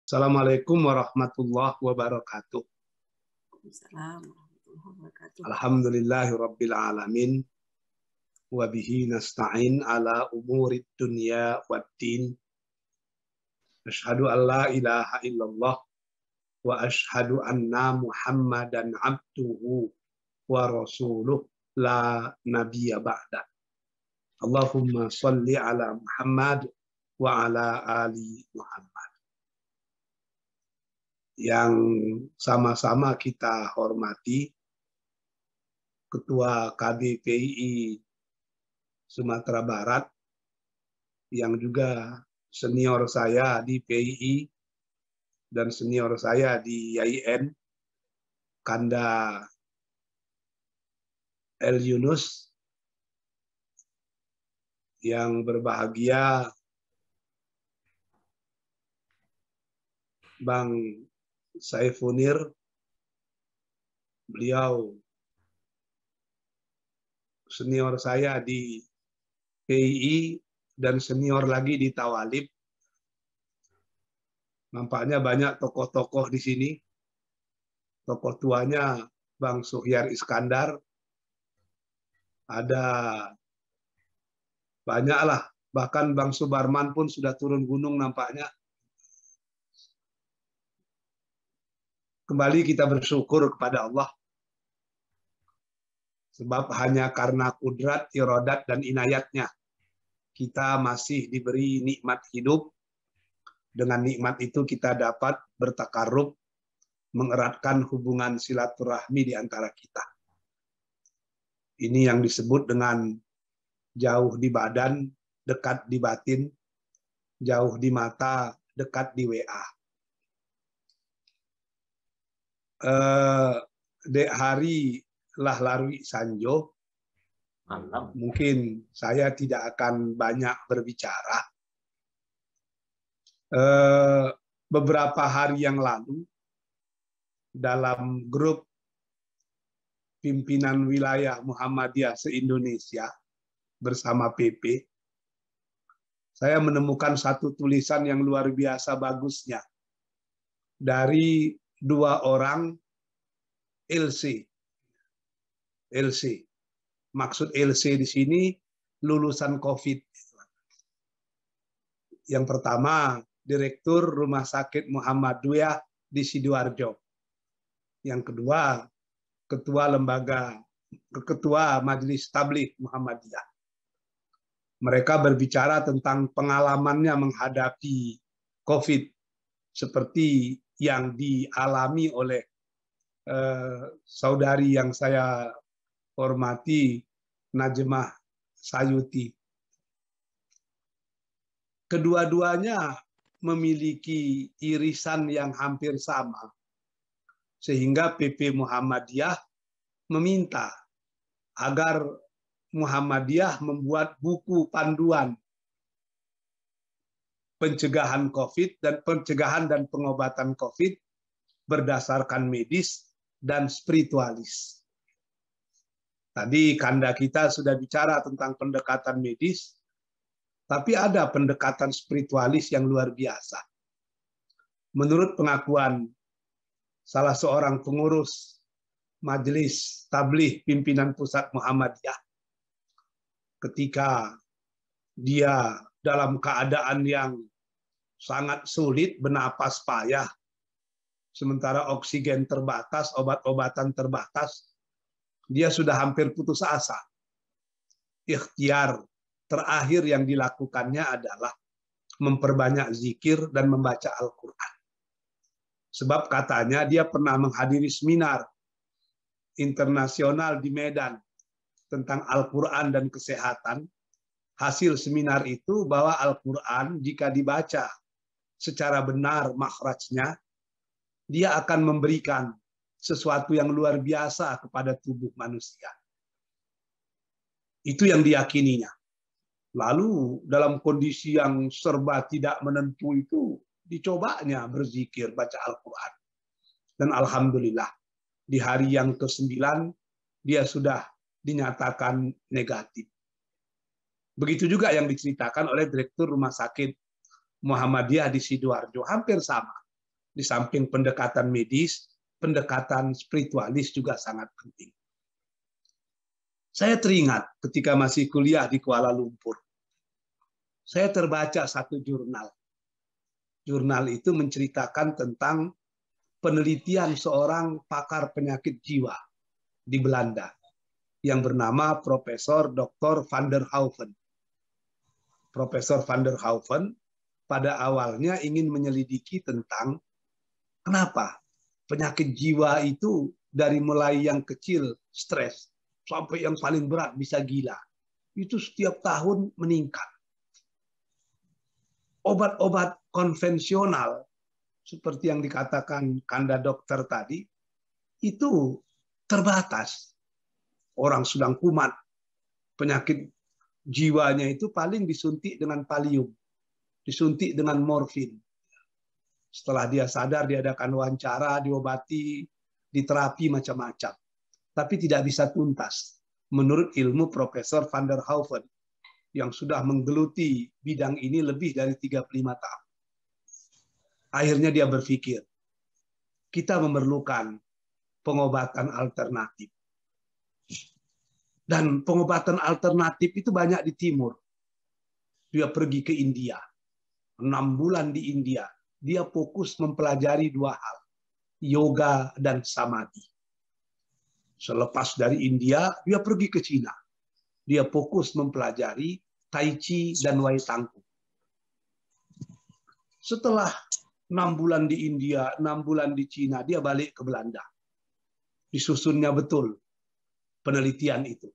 Assalamualaikum warahmatullahi wabarakatuh. Alhamdulillahirabbil alamin wa bihi nasta'in ala umurid dunya waddin. Asyhadu an la ilaha illallah wa asyhadu anna Muhammadan abduhu wa rasuluh la nabiyya ba'da. Allahumma shalli ala Muhammad wa ala ali Muhammad. Yang sama-sama kita hormati Ketua KBPII Sumatera Barat, yang juga senior saya di PII dan senior saya di YIN, Kanda El Yunus, yang berbahagia Bang Saifunir, beliau senior saya di PII dan senior lagi di Tawalib. Nampaknya banyak tokoh-tokoh di sini. Tokoh tuanya Bang Suhyar Iskandar. Ada banyaklah, bahkan Bang Subarman pun sudah turun gunung nampaknya. Kembali kita bersyukur kepada Allah. Sebab hanya karena kudrat, iradat, dan inayatnya kita masih diberi nikmat hidup. Dengan nikmat itu kita dapat bertakarrub, mengeratkan hubungan silaturahmi di antara kita. Ini yang disebut dengan jauh di badan, dekat di batin, jauh di mata, dekat di WA. Dek hari lah larui Sanjo, mungkin saya tidak akan banyak berbicara. Beberapa hari yang lalu dalam grup pimpinan wilayah Muhammadiyah se-Indonesia bersama PP, saya menemukan satu tulisan yang luar biasa bagusnya dari dua orang LC. Maksud LC di sini lulusan COVID. Yang pertama, Direktur Rumah Sakit Muhammadiyah di Sidoarjo. Yang kedua, Ketua Majelis Tabligh Muhammadiyah. Mereka berbicara tentang pengalamannya menghadapi COVID seperti yang dialami oleh saudari yang saya hormati, Najmah Sayuti. Kedua-duanya memiliki irisan yang hampir sama, sehingga PP Muhammadiyah meminta agar Muhammadiyah membuat buku panduan pencegahan COVID dan pencegahan dan pengobatan COVID berdasarkan medis dan spiritualis. Tadi Kanda kita sudah bicara tentang pendekatan medis, tapi ada pendekatan spiritualis yang luar biasa. Menurut pengakuan salah seorang pengurus Majelis Tabligh Pimpinan Pusat Muhammadiyah, ketika dia dalam keadaan yang sangat sulit, bernapas payah, sementara oksigen terbatas, obat-obatan terbatas, dia sudah hampir putus asa. Ikhtiar terakhir yang dilakukannya adalah memperbanyak zikir dan membaca Al-Quran. Sebab katanya dia pernah menghadiri seminar internasional di Medan tentang Al-Quran dan kesehatan. Hasil seminar itu bahwa Al-Quran jika dibaca secara benar makhrajnya, dia akan memberikan sesuatu yang luar biasa kepada tubuh manusia. Itu yang diyakininya. Lalu dalam kondisi yang serba tidak menentu itu, dicobanya berzikir, baca Al-Quran. Dan alhamdulillah, di hari yang ke-9, dia sudah dinyatakan negatif. Begitu juga yang diceritakan oleh Direktur Rumah Sakit Muhammadiyah di Sidoarjo, hampir sama. Di samping pendekatan medis, pendekatan spiritualis juga sangat penting. Saya teringat ketika masih kuliah di Kuala Lumpur. Saya terbaca satu jurnal. Jurnal itu menceritakan tentang penelitian seorang pakar penyakit jiwa di Belanda yang bernama Profesor Dr. van der Hauven. Profesor van der Hauven pada awalnya ingin menyelidiki tentang kenapa penyakit jiwa itu dari mulai yang kecil, stres, sampai yang paling berat bisa gila. Itu setiap tahun meningkat. Obat-obat konvensional, seperti yang dikatakan Kanda dokter tadi, itu terbatas. Orang sedang kumat, penyakit jiwanya itu paling disuntik dengan Valium, disuntik dengan morfin. Setelah dia sadar, diadakan wawancara, diobati, diterapi macam-macam. Tapi tidak bisa tuntas. Menurut ilmu Profesor van der Hauven, yang sudah menggeluti bidang ini lebih dari 35 tahun. Akhirnya dia berpikir, kita memerlukan pengobatan alternatif. Dan pengobatan alternatif itu banyak di timur. Dia pergi ke India. 6 bulan di India. Dia fokus mempelajari 2 hal. Yoga dan samadhi. Selepas dari India, dia pergi ke Cina. Dia fokus mempelajari Tai Chi dan Wai Tangkung. Setelah 6 bulan di India, 6 bulan di Cina, dia balik ke Belanda. Disusunnya betul penelitian itu.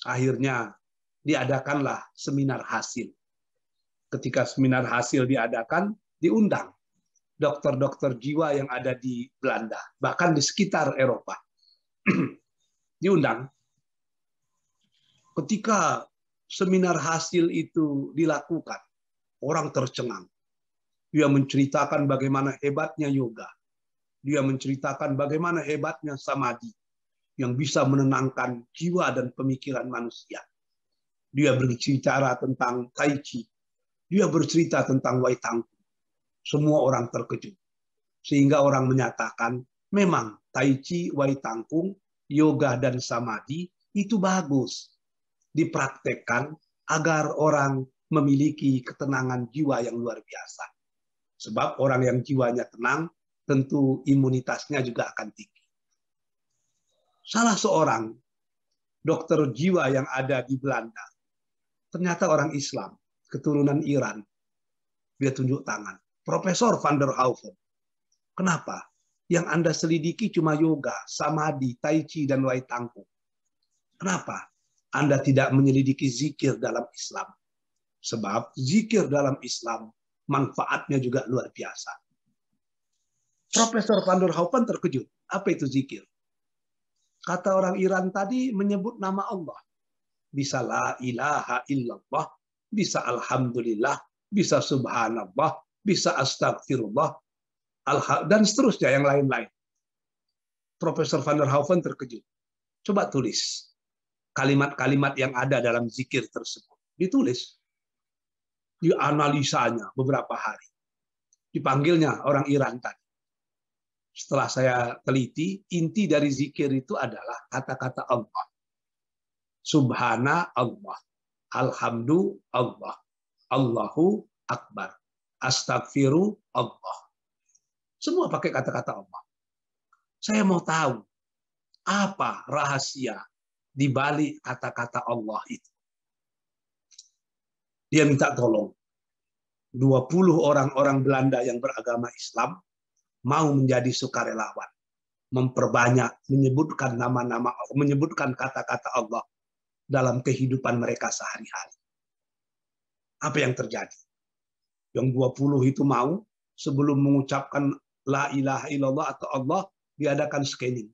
Akhirnya diadakanlah seminar hasil. Ketika seminar hasil diadakan, diundang dokter-dokter jiwa yang ada di Belanda, bahkan di sekitar Eropa. Diundang. Ketika seminar hasil itu dilakukan, orang tercengang. Dia menceritakan bagaimana hebatnya yoga. Dia menceritakan bagaimana hebatnya samadhi yang bisa menenangkan jiwa dan pemikiran manusia. Dia berbicara tentang Tai Chi. Dia bercerita tentang Wai Tangkung. Semua orang terkejut. Sehingga orang menyatakan, memang Tai Chi, Wai Tangkung, yoga dan samadhi itu bagus dipraktekkan agar orang memiliki ketenangan jiwa yang luar biasa. Sebab orang yang jiwanya tenang, tentu imunitasnya juga akan tinggi. Salah seorang dokter jiwa yang ada di Belanda, ternyata orang Islam, keturunan Iran. Dia tunjuk tangan. Profesor van der Hauven. Kenapa? Yang Anda selidiki cuma yoga, samadhi, tai chi, dan Wai Tangkung. Kenapa Anda tidak menyelidiki zikir dalam Islam? Sebab zikir dalam Islam manfaatnya juga luar biasa. Profesor van der Hauven terkejut. Apa itu zikir? Kata orang Iran tadi menyebut nama Allah. Bisa la ilaha illallah, bisa alhamdulillah, bisa subhanallah, bisa astagfirullah, dan seterusnya yang lain-lain. Profesor van der Hauven terkejut. Coba tulis kalimat-kalimat yang ada dalam zikir tersebut. Ditulis. Dianalisanya beberapa hari. Dipanggilnya orang Iran tadi. Setelah saya teliti, inti dari zikir itu adalah kata-kata Allah. Subhana Allah. Alhamdulillah. Allahu Akbar. Astagfiru Allah. Semua pakai kata-kata Allah. Saya mau tahu apa rahasia di balik kata-kata Allah itu. Dia minta tolong. 20 orang-orang Belanda yang beragama Islam mau menjadi sukarelawan. Memperbanyak, menyebutkan nama-nama, menyebutkan kata-kata Allah dalam kehidupan mereka sehari-hari. Apa yang terjadi? Yang 20 itu mau, sebelum mengucapkan la ilaha illallah atau Allah, diadakan scanning.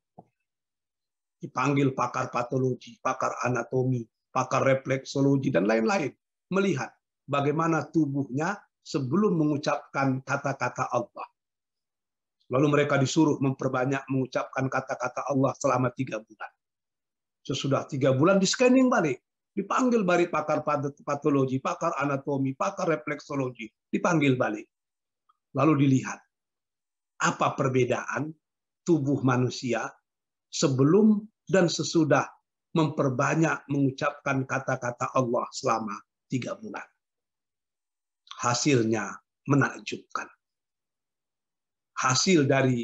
Dipanggil pakar patologi, pakar anatomi, pakar refleksologi, dan lain-lain. Melihat bagaimana tubuhnya sebelum mengucapkan kata-kata Allah. Lalu mereka disuruh memperbanyak mengucapkan kata-kata Allah selama 3 bulan. Sesudah 3 bulan di scanning balik. Dipanggil balik pakar patologi, pakar anatomi, pakar refleksologi. Dipanggil balik. Lalu dilihat. apa perbedaan tubuh manusia sebelum dan sesudah memperbanyak mengucapkan kata-kata Allah selama 3 bulan. Hasilnya menakjubkan. Hasil dari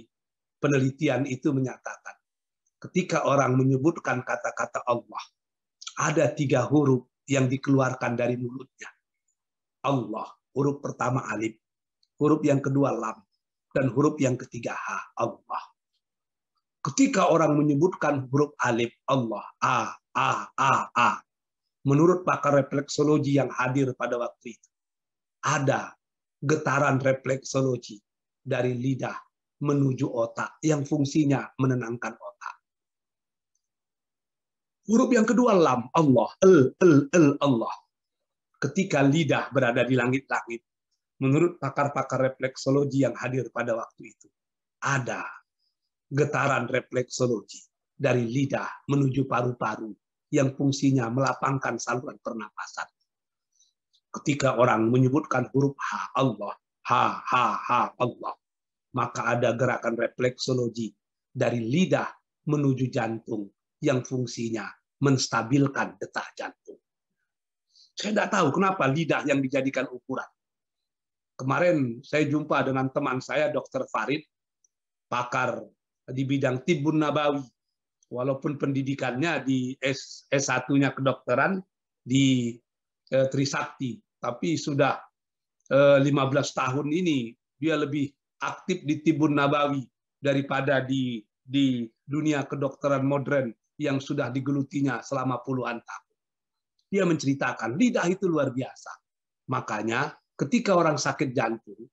penelitian itu menyatakan, ketika orang menyebutkan kata-kata Allah, ada 3 huruf yang dikeluarkan dari mulutnya. Allah, huruf pertama alif, huruf yang kedua lam, dan huruf yang ketiga ha, Allah. Ketika orang menyebutkan huruf alif, Allah, a, menurut pakar refleksologi yang hadir pada waktu itu, ada getaran refleksologi dari lidah menuju otak yang fungsinya menenangkan otak. Huruf yang kedua lam, Allah, Allah. Ketika lidah berada di langit-langit, menurut pakar-pakar refleksologi yang hadir pada waktu itu, ada getaran refleksologi dari lidah menuju paru-paru yang fungsinya melapangkan saluran pernapasan. Ketika orang menyebutkan huruf ha, Allah, ha, Allah, maka ada gerakan refleksologi dari lidah menuju jantung yang fungsinya menstabilkan detak jantung. Saya tidak tahu kenapa lidah yang dijadikan ukuran. Kemarin saya jumpa dengan teman saya, Dr. Farid, pakar di bidang Tibbun Nabawi. Walaupun pendidikannya di S1-nya kedokteran di Trisakti, tapi sudah 15 tahun ini dia lebih aktif di Tibbun Nabawi daripada di dunia kedokteran modern yang sudah digelutinya selama puluhan tahun. Dia menceritakan lidah itu luar biasa. Makanya ketika orang sakit jantung,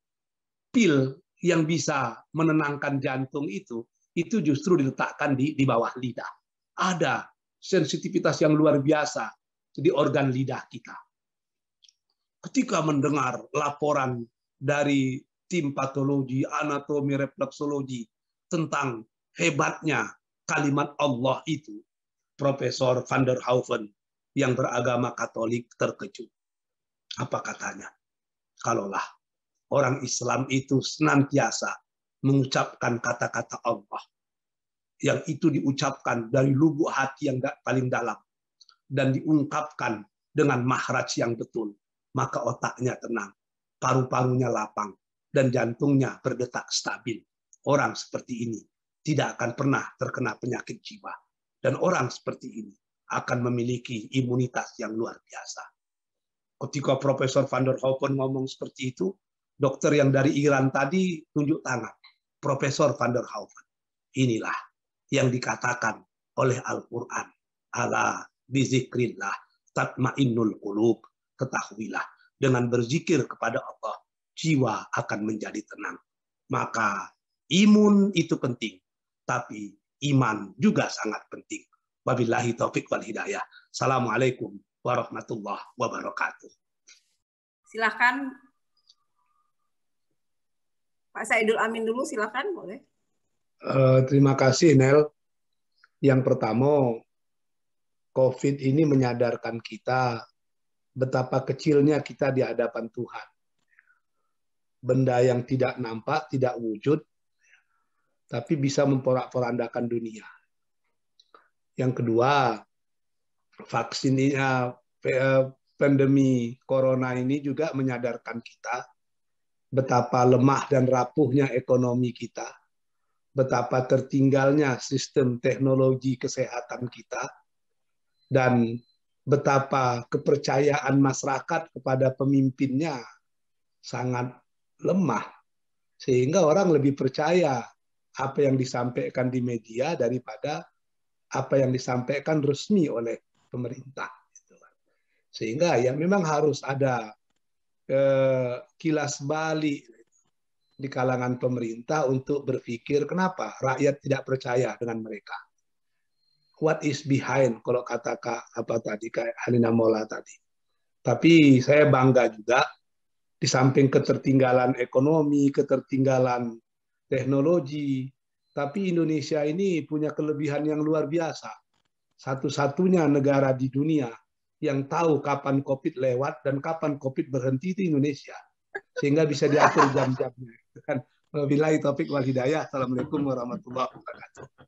pil yang bisa menenangkan jantung itu justru diletakkan di bawah lidah. Ada sensitivitas yang luar biasa di organ lidah kita. Ketika mendengar laporan dari tim patologi, anatomi, refleksologi tentang hebatnya kalimat Allah itu, Profesor van der Hauven yang beragama Katolik terkejut. Apa katanya? Kalaulah orang Islam itu senantiasa mengucapkan kata-kata Allah, yang itu diucapkan dari lubuk hati yang paling dalam, dan diungkapkan dengan makhraj yang betul, maka otaknya tenang, paru-parunya lapang, dan jantungnya berdetak stabil. Orang seperti ini tidak akan pernah terkena penyakit jiwa. Dan orang seperti ini akan memiliki imunitas yang luar biasa. Ketika Profesor van der Hauven ngomong seperti itu, dokter yang dari Iran tadi tunjuk tangan. Profesor van der Hauven. Inilah yang dikatakan oleh Al-Quran. Ala bizikrillah tatmainnul qulub. Ketahuilah, dengan berzikir kepada Allah, jiwa akan menjadi tenang. Maka imun itu penting, tapi iman juga sangat penting. Wabillahi taufik wal hidayah. Assalamualaikum warahmatullahi wabarakatuh. Silakan Pak Saidul Amin dulu, silakan boleh. Terima kasih Nel. Yang pertama, COVID ini menyadarkan kita betapa kecilnya kita di hadapan Tuhan. Benda yang tidak nampak, tidak wujud, tapi bisa memporak-porandakan dunia. Yang kedua, vaksinnya pandemi corona ini juga menyadarkan kita betapa lemah dan rapuhnya ekonomi kita, betapa tertinggalnya sistem teknologi kesehatan kita, dan betapa kepercayaan masyarakat kepada pemimpinnya sangat lemah, sehingga orang lebih percaya apa yang disampaikan di media daripada apa yang disampaikan resmi oleh pemerintah. Sehingga ya memang harus ada kilas balik di kalangan pemerintah untuk berpikir kenapa rakyat tidak percaya dengan mereka. What is behind, kalau kata Kak Halina Mola tadi. Tapi saya bangga juga, di samping ketertinggalan ekonomi, ketertinggalan teknologi, tapi Indonesia ini punya kelebihan yang luar biasa. Satu-satunya negara di dunia yang tahu kapan COVID lewat dan kapan COVID berhenti itu Indonesia. Sehingga bisa diatur jam-jamnya. Wabillahi taufik wal hidayah. Assalamualaikum warahmatullahi wabarakatuh.